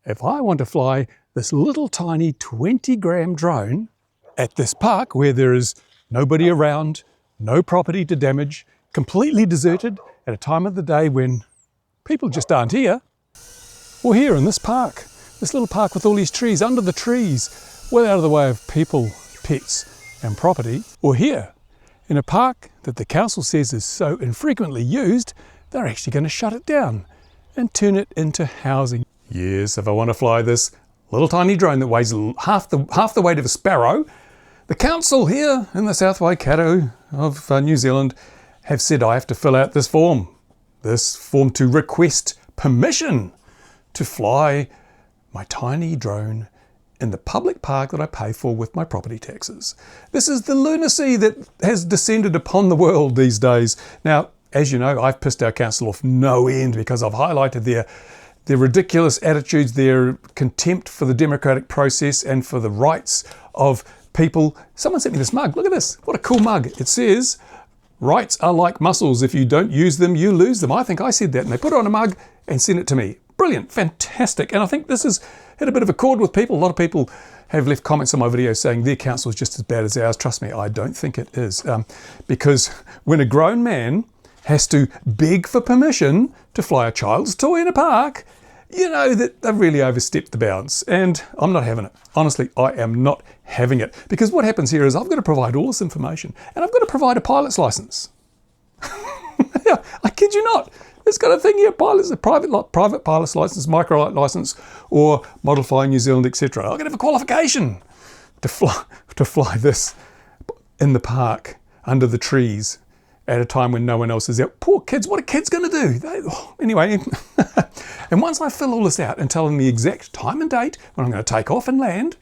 If I want to fly this little tiny 20-gram drone at this park where there is nobody around, no property to damage, completely deserted at a time of the day when people just aren't here, or here in this park, this little park with all these trees, under the trees, well out of the way of people, pets and property, or here in a park that the council says is so infrequently used, they're actually going to shut it down and turn it into housing. Yes, if I want to fly this little tiny drone that weighs half the weight of a sparrow, the council here in the South Waikato of New Zealand have said I have to fill out this form to request permission to fly my tiny drone in the public park that I pay for with my property taxes. This is the lunacy that has descended upon the world these days. Now, as you know, I've pissed our council off no end because I've highlighted their ridiculous attitudes, their contempt for the democratic process and for the rights of people. Someone sent me this mug. Look at this. What a cool mug. It says, "Rights are like muscles. If you don't use them, you lose them." I think I said that, and they put it on a mug and sent it to me. Brilliant, fantastic. And I think this has hit a bit of a chord with people. A lot of people have left comments on my videos saying their council is just as bad as ours. Trust me, I don't think it is. Because when a grown man has to beg for permission to fly a child's toy in a park, you know that they've really overstepped the bounds. And I'm not having it. Honestly, I am not having it. Because what happens here is I've got to provide all this information and I've got to provide a pilot's license. I kid you not. It's got a thing here, pilots, a private pilot's license, microlight license, or Model Fly New Zealand, etc. I'm going to have a qualification to fly this in the park under the trees at a time when no one else is out. Poor kids, what are kids going to do? Anyway, and once I fill all this out and tell them the exact time and date when I'm going to take off and land,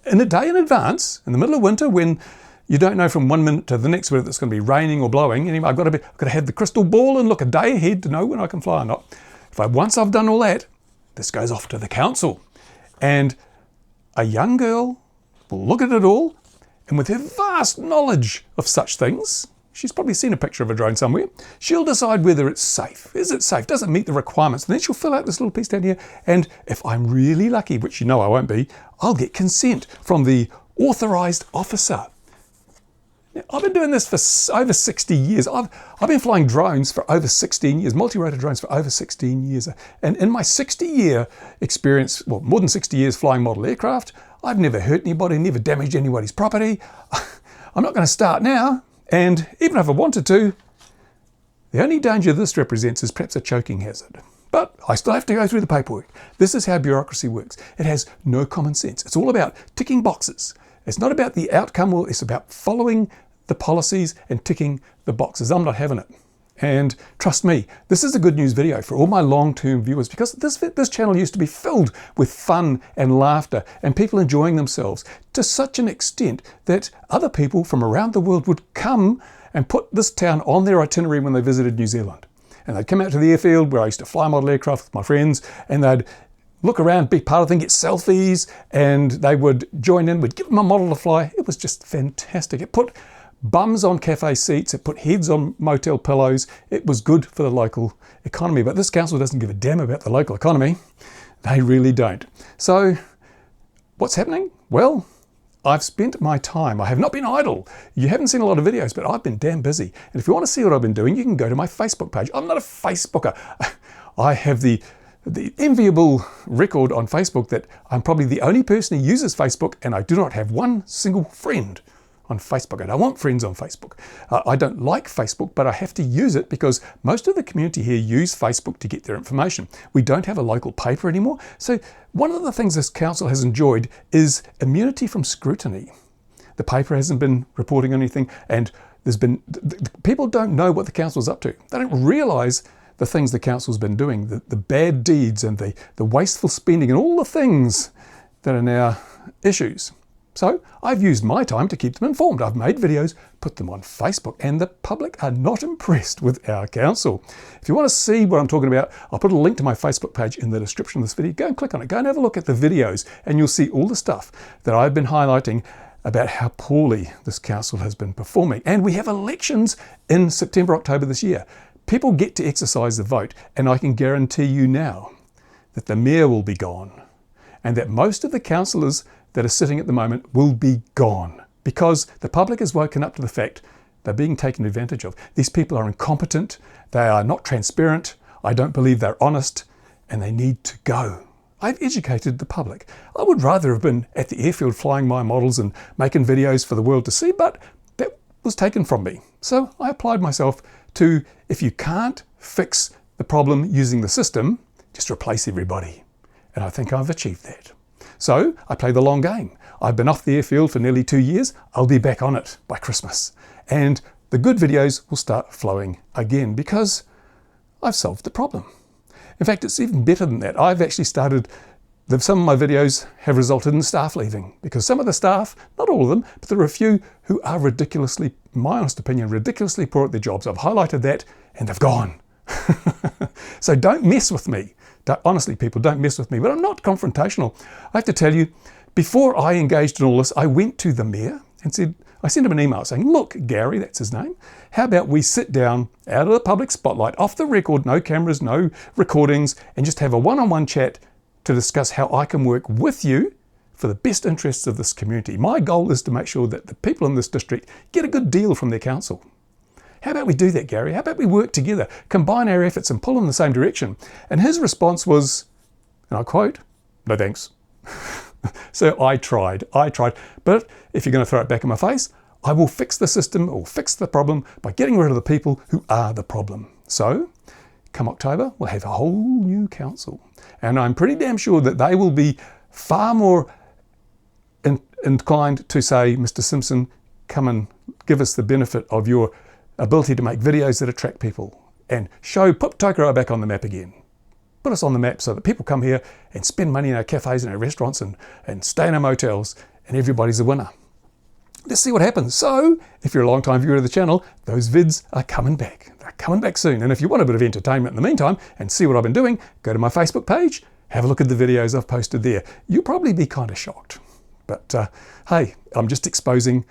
in a day in advance, in the middle of winter, when you don't know from 1 minute to the next whether it's going to be raining or blowing. Anyway, I've got to have the crystal ball and look a day ahead to know when I can fly or not. Once I've done all that, this goes off to the council. And a young girl will look at it all, and with her vast knowledge of such things, she's probably seen a picture of a drone somewhere, she'll decide whether it's safe. Is it safe? Does it meet the requirements? And then she'll fill out this little piece down here. And if I'm really lucky, which you know I won't be, I'll get consent from the authorised officer. Now, I've been doing this for over 60 years. I've been flying drones for over 16 years, multi-rotor drones for over 16 years. And in my 60-year experience, well, more than 60 years flying model aircraft, I've never hurt anybody, never damaged anybody's property. I'm not going to start now. And even if I wanted to, the only danger this represents is perhaps a choking hazard. But I still have to go through the paperwork. This is how bureaucracy works. It has no common sense. It's all about ticking boxes. It's not about the outcome, it's about following the policies and ticking the boxes. I'm not having it. And trust me, this is a good news video for all my long-term viewers, because this channel used to be filled with fun and laughter and people enjoying themselves to such an extent that other people from around the world would come and put this town on their itinerary when they visited New Zealand. And they'd come out to the airfield where I used to fly model aircraft with my friends, and they'd look around, be part of the thing, get selfies, and they would join in, we'd give them a model to fly. It was just fantastic. It put bums on cafe seats, it put heads on motel pillows. It was good for the local economy. But this council doesn't give a damn about the local economy. They really don't. So what's happening? Well, I've spent my time. I have not been idle. You haven't seen a lot of videos, but I've been damn busy. And if you want to see what I've been doing, you can go to my Facebook page. I'm not a Facebooker. I have the enviable record on Facebook that I'm probably the only person who uses Facebook, and I do not have one single friend on Facebook. I don't want friends on Facebook. I don't like Facebook, but I have to use it because most of the community here use Facebook to get their information. We don't have a local paper anymore. So one of the things this council has enjoyed is immunity from scrutiny. The paper hasn't been reporting anything, and people don't know what the council's up to. They don't realise the things the council's been doing, the bad deeds and the wasteful spending and all the things that are now issues. So I've used my time to keep them informed. I've made videos, put them on Facebook, and the public are not impressed with our council. If you want to see what I'm talking about, I'll put a link to my Facebook page in the description of this video. Go and click on it. Go and have a look at the videos, and you'll see all the stuff that I've been highlighting about how poorly this council has been performing. And we have elections in September, October this year. People get to exercise the vote, and I can guarantee you now that the mayor will be gone, and that most of the councillors that are sitting at the moment will be gone, because the public has woken up to the fact they're being taken advantage of. These people are incompetent, they are not transparent, I don't believe they're honest, and they need to go. I've educated the public. I would rather have been at the airfield flying my models and making videos for the world to see, but that was taken from me. So I applied myself to, if you can't fix the problem using the system, just replace everybody. And I think I've achieved that. So I play the long game. I've been off the airfield for nearly 2 years. I'll be back on it by Christmas. And the good videos will start flowing again because I've solved the problem. In fact, it's even better than that. I've actually started, some of my videos have resulted in staff leaving because some of the staff, not all of them, but there are a few who are ridiculously, in my honest opinion, ridiculously poor at their jobs. I've highlighted that and they've gone. So don't mess with me. Honestly, people, don't mess with me. But I'm not confrontational. I have to tell you, before I engaged in all this, I went to the mayor and said, I sent him an email saying, look, Gary, that's his name, how about we sit down out of the public spotlight, off the record, no cameras, no recordings, and just have a one-on-one chat to discuss how I can work with you for the best interests of this community. My goal is to make sure that the people in this district get a good deal from their council. How about we do that, Gary? How about we work together, combine our efforts and pull in the same direction? And his response was, and I quote, no thanks. So I tried, but if you're going to throw it back in my face, I will fix the system or fix the problem by getting rid of the people who are the problem. So come October, we'll have a whole new council. And I'm pretty damn sure that they will be far more inclined to say, Mr. Simpson, come and give us the benefit of your ability to make videos that attract people and put Tokoroa back on the map again. Put us on the map so that people come here and spend money in our cafes and our restaurants and stay in our motels and everybody's a winner. Let's see what happens. So if you're a long time viewer of the channel, those vids are coming back. They're coming back soon. And if you want a bit of entertainment in the meantime and see what I've been doing, go to my Facebook page, have a look at the videos I've posted there. You'll probably be kind of shocked. But hey, I'm just exposing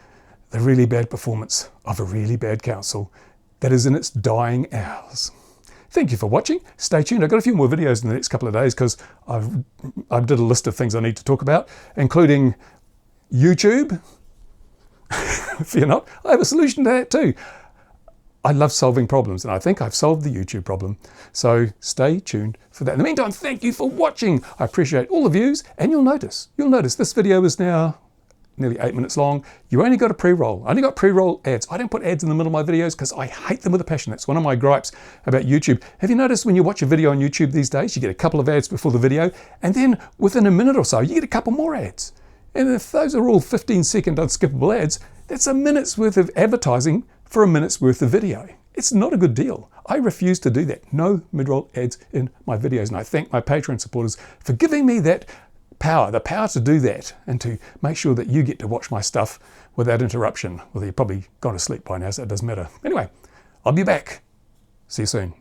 the really bad performance of a really bad council that is in its dying hours. Thank you for watching. Stay tuned. I've got a few more videos in the next couple of days because I did a list of things I need to talk about, including YouTube. Fear not, I have a solution to that too. I love solving problems and I think I've solved the YouTube problem. So stay tuned for that. In the meantime, thank you for watching. I appreciate all the views and you'll notice this video is now nearly 8 minutes long. You only got a pre-roll. I only got pre-roll ads. I don't put ads in the middle of my videos because I hate them with a passion. That's one of my gripes about YouTube. Have you noticed when you watch a video on YouTube these days, you get a couple of ads before the video, and then within a minute or so, you get a couple more ads. And if those are all 15-second unskippable ads, that's a minute's worth of advertising for a minute's worth of video. It's not a good deal. I refuse to do that. No mid-roll ads in my videos. And I thank my Patreon supporters for giving me that power, the power to do that and to make sure that you get to watch my stuff without interruption. Well, you've probably gone to sleep by now, so it doesn't matter. Anyway, I'll be back. See you soon.